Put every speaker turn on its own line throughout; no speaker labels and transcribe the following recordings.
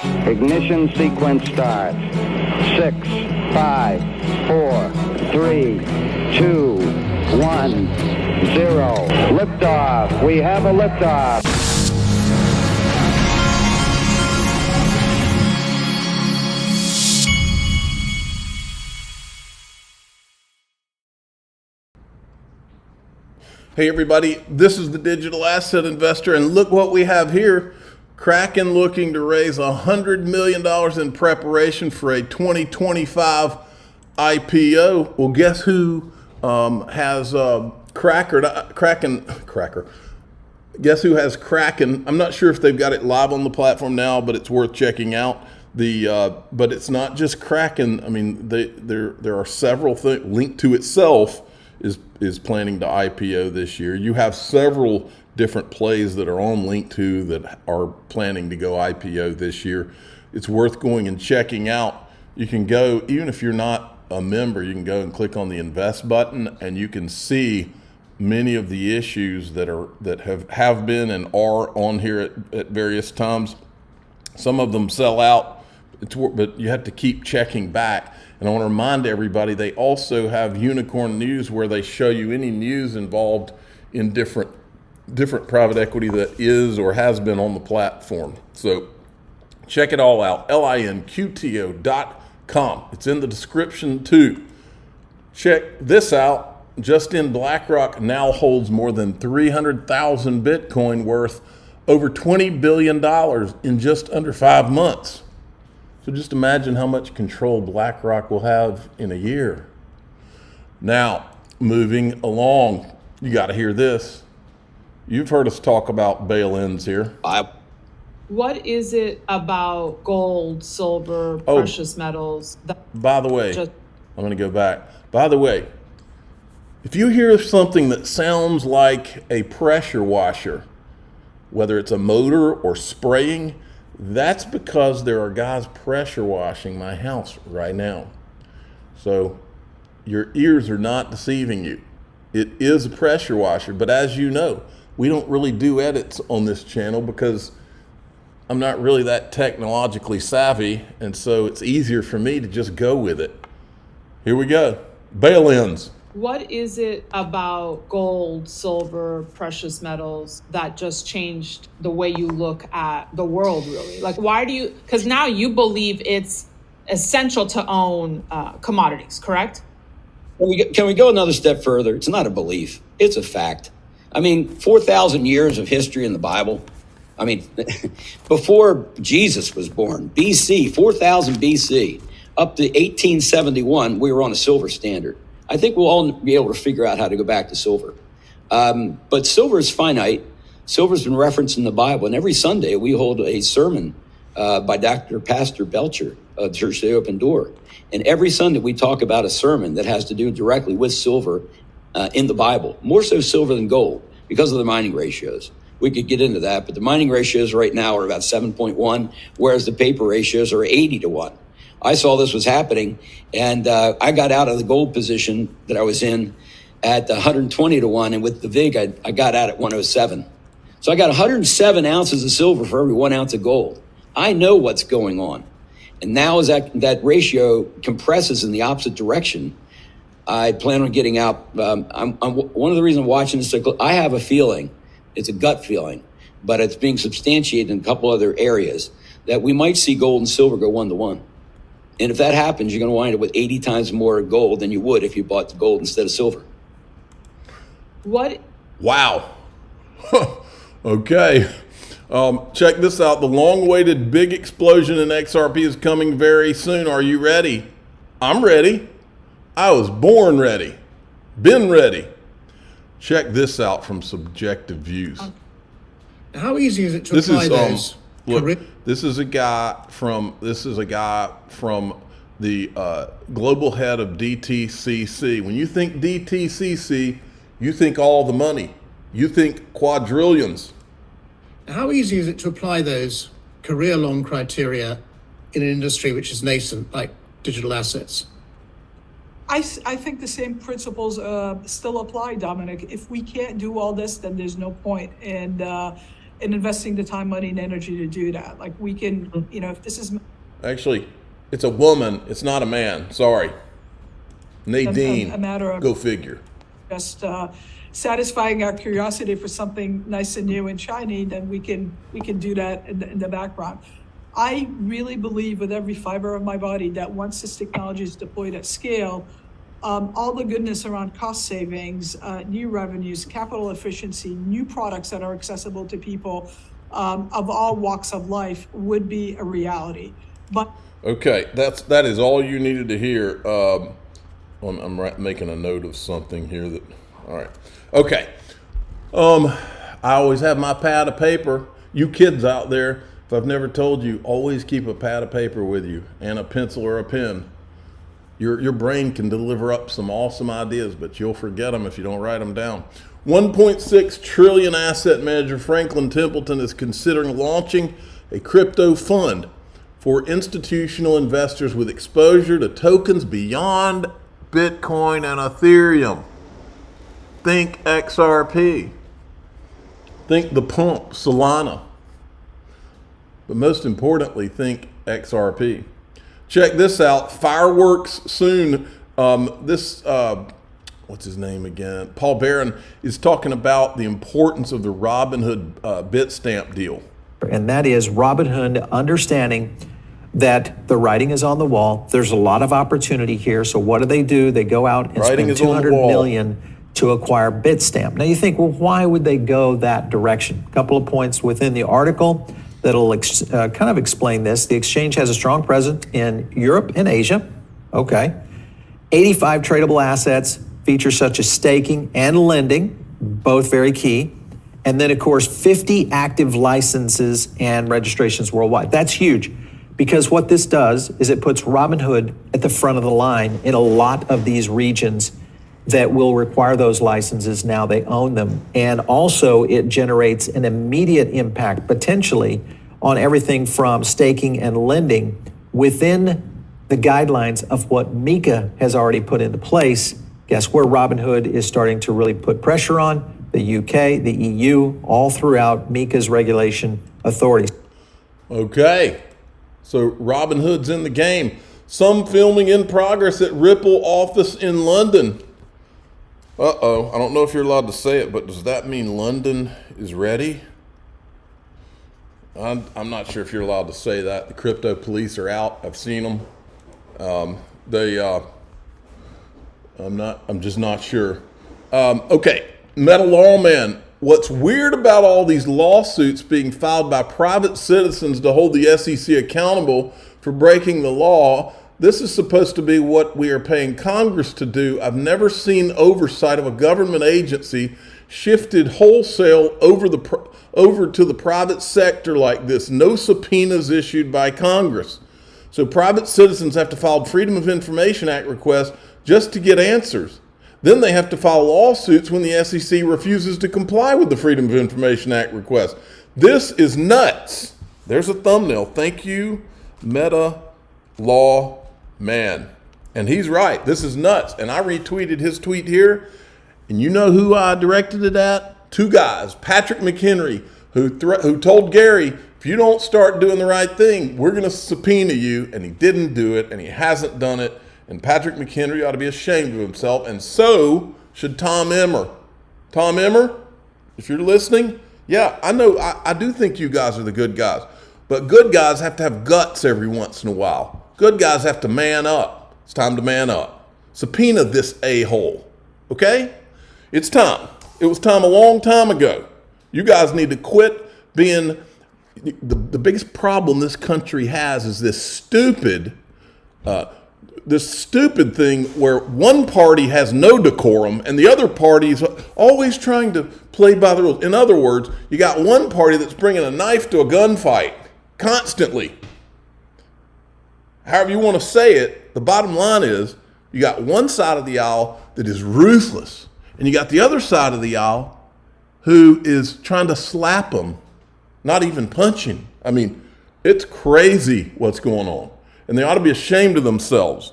Ignition sequence start. 6, 5, 4, 3, 2, 1, 0. Liftoff. We have a liftoff.
Hey everybody, this is the Digital Asset Investor, and look what we have here. Kraken looking to raise $100 million in preparation for a 2025 IPO. Well, guess who has Kraken? Guess who has Kraken? I'm not sure if they've got it live on the platform now, but it's worth checking out. But it's not just Kraken. I mean, there are several things. Linqto itself is planning to IPO this year. You have several different plays that are on Linqto that are planning to go IPO this year. It's worth going and checking out. You can go, even if you're not a member, you can go and click on the invest button, and you can see many of the issues that have been and are on here at various times. Some of them sell out, but you have to keep checking back. And I want to remind everybody, they also have Unicorn News, where they show you any news involved in different private equity that is or has been on the platform. So check it all out, linqto.com. It's in the description too. Check this out. Just in, BlackRock now holds more than 300,000 Bitcoin worth over $20 billion in just under 5 months. So just imagine how much control BlackRock will have in a year. Now, moving along, you got to hear this. You've heard us talk about bail-ins here.
What is it about gold, silver, precious metals?
By the way, I'm going to go back. By the way, if you hear something that sounds like a pressure washer, whether it's a motor or spraying, that's because there are guys pressure washing my house right now. So your ears are not deceiving you. It is a pressure washer, but as you know, we don't really do edits on this channel because I'm not really that technologically savvy, and so it's easier for me to just go with it. Here we go. Bail-ins.
What is it about gold, silver, precious metals that just changed the way you look at the world, really? Like, why do you, because now you believe it's essential to own commodities, correct?
Can we go another step further? It's not a belief, it's a fact. I mean, 4,000 years of history in the Bible. I mean, before Jesus was born, BC, 4,000 BC, up to 1871, we were on a silver standard. I think we'll all be able to figure out how to go back to silver. But silver is finite. Silver's been referenced in the Bible. And every Sunday we hold a sermon by Pastor Belcher of Church of the Open Door. And every Sunday we talk about a sermon that has to do directly with silver in the Bible. More so silver than gold because of the mining ratios. We could get into that, but the mining ratios right now are about 7.1, whereas the paper ratios are 80 to 1. I saw this was happening, and I got out of the gold position that I was in at 120 to 1, and with the VIG, I got out at 107. So I got 107 ounces of silver for every 1 ounce of gold. I know what's going on. And now as that ratio compresses in the opposite direction, I plan on getting out. I'm one of the reasons I'm watching this, I have a feeling, it's a gut feeling, but it's being substantiated in a couple other areas, that we might see gold and silver go 1 to 1. And if that happens, you're going to wind up with 80 times more gold than you would if you bought the gold instead of silver.
What?
Wow. Okay. Check this out. The long-awaited big explosion in XRP is coming very soon. Are you ready? I'm ready. I was born ready. Been ready. Check this out from Subjective Views.
How easy is it to apply those?
Look, this is a guy from the global head of DTCC. When you think DTCC, you think all the money. You think quadrillions.
How easy is it to apply those career-long criteria in an industry which is nascent, like digital assets?
I think the same principles still apply, Dominic. If we can't do all this, then there's no point. And and investing the time, money, and energy to do that. Like we can, if this is
Actually, it's a woman. It's not a man. Sorry. Nadine.
a matter of
go figure.
Just satisfying our curiosity for something nice and new and shiny, then we can do that in the background. I really believe with every fiber of my body that once this technology is deployed at scale, all the goodness around cost savings, new revenues, capital efficiency, new products that are accessible to people of all walks of life would be a reality. But
okay, that is all you needed to hear. I'm making a note of something here that. All right. Okay. I always have my pad of paper. You kids out there, if I've never told you, always keep a pad of paper with you and a pencil or a pen. Your brain can deliver up some awesome ideas, but you'll forget them if you don't write them down. 1.6 trillion asset manager Franklin Templeton is considering launching a crypto fund for institutional investors with exposure to tokens beyond Bitcoin and Ethereum. Think XRP. Think the pump, Solana. But most importantly, think XRP. Check this out. Fireworks soon. What's his name again? Paul Barron is talking about the importance of the Robinhood Bitstamp deal.
And that is Robinhood understanding that the writing is on the wall. There's a lot of opportunity here. So what do? They go out and spend $200 million to acquire Bitstamp. Now you think, well, why would they go that direction? A couple of points within the article that'll kind of explain this. The exchange has a strong presence in Europe and Asia. Okay. 85 tradable assets, features such as staking and lending, both very key. And then, of course, 50 active licenses and registrations worldwide. That's huge, because what this does is it puts Robinhood at the front of the line in a lot of these regions that will require those licenses. Now they own them. And also it generates an immediate impact potentially on everything from staking and lending within the guidelines of what MiCA has already put into place. Guess where Robinhood is starting to really put pressure on? The UK, the EU, all throughout MiCA's regulation authorities.
Okay, so Robinhood's in the game. Some filming in progress at Ripple office in London. Uh-oh, I don't know if you're allowed to say it, but does that mean London is ready? I'm not sure if you're allowed to say that. The crypto police are out. I've seen them. I'm just not sure. Okay, Metal Lawman. What's weird about all these lawsuits being filed by private citizens to hold the SEC accountable for breaking the law, this is supposed to be what we are paying Congress to do. I've never seen oversight of a government agency shifted wholesale over to the private sector like this. No subpoenas issued by Congress. So private citizens have to file Freedom of Information Act requests just to get answers. Then they have to file lawsuits when the SEC refuses to comply with the Freedom of Information Act request. This is nuts. There's a thumbnail. Thank you, Meta Law Man. And he's right. This is nuts. And I retweeted his tweet here. And you know who I directed it at? Two guys. Patrick McHenry, who told Gary, if you don't start doing the right thing, we're going to subpoena you. And he didn't do it, and he hasn't done it. And Patrick McHenry ought to be ashamed of himself, and so should Tom Emmer. Tom Emmer, if you're listening, yeah, I know, I do think you guys are the good guys. But good guys have to have guts every once in a while. Good guys have to man up. It's time to man up. Subpoena this a-hole, okay? It's time. It was time a long time ago. You guys need to quit being, the biggest problem this country has is this stupid thing where one party has no decorum and the other party is always trying to play by the rules. In other words, you got one party that's bringing a knife to a gunfight constantly. However you want to say it, the bottom line is you got one side of the aisle that is ruthless, and you got the other side of the aisle who is trying to slap them, not even punching. I mean, it's crazy what's going on, and they ought to be ashamed of themselves.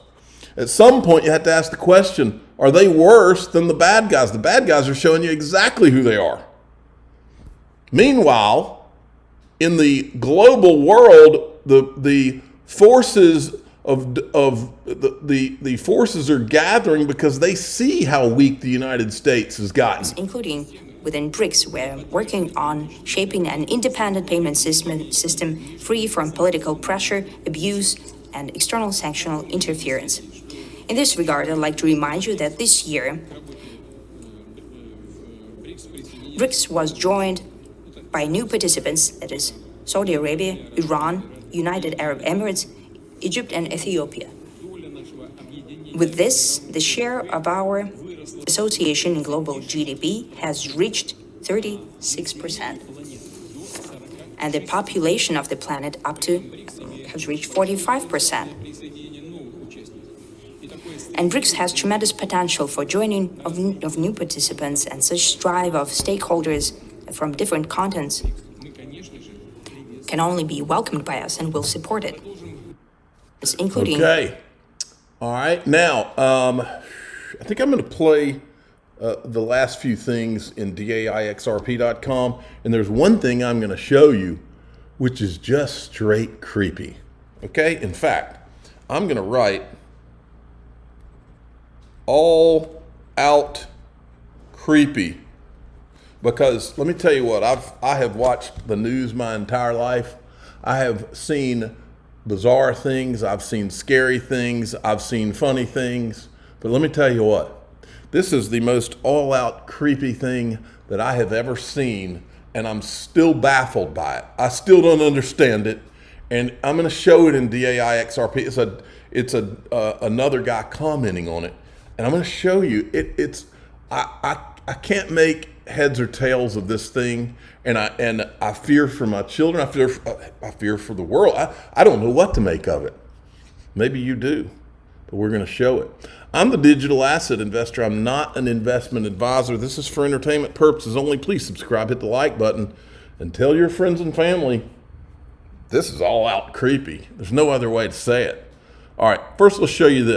At some point, you have to ask the question, are they worse than the bad guys? The bad guys are showing you exactly who they are. Meanwhile, in the global world, the forces of the forces are gathering because they see how weak the United States has gotten.
Including within BRICS, we're working on shaping an independent payment system free from political pressure, abuse, and external sanctional interference. In this regard, I'd like to remind you that this year, BRICS was joined by new participants, that is, Saudi Arabia, Iran, United Arab Emirates, Egypt, and Ethiopia. With this, the share of our association in global GDP has reached 36%. And the population of the planet has reached 45%. And BRICS has tremendous potential for joining of new participants, and such drive of stakeholders from different continents can only be welcomed by us, and will support it. Including.
Okay. All right. Now, I think I'm going to play the last few things in DAIXRP.com. And there's one thing I'm going to show you, which is just straight creepy. Okay. In fact, I'm going to write all out creepy, because let me tell you what, I have watched the news my entire life. I have seen bizarre things, I've seen scary things, I've seen funny things, but let me tell you what, this is the most all-out creepy thing that I have ever seen, and I'm still baffled by it. I still don't understand it, and I'm going to show it in DAIXRP. It's another guy commenting on it, and I'm going to show you it. I can't make heads or tails of this thing, and I fear for my children. I fear for the world. I don't know what to make of it. Maybe you do, but we're going to show it. I'm the digital asset investor. I'm not an investment advisor. This is for entertainment purposes only. Please subscribe, hit the like button, and tell your friends and family this is all out creepy. There's no other way to say it. All right, first let's show you this.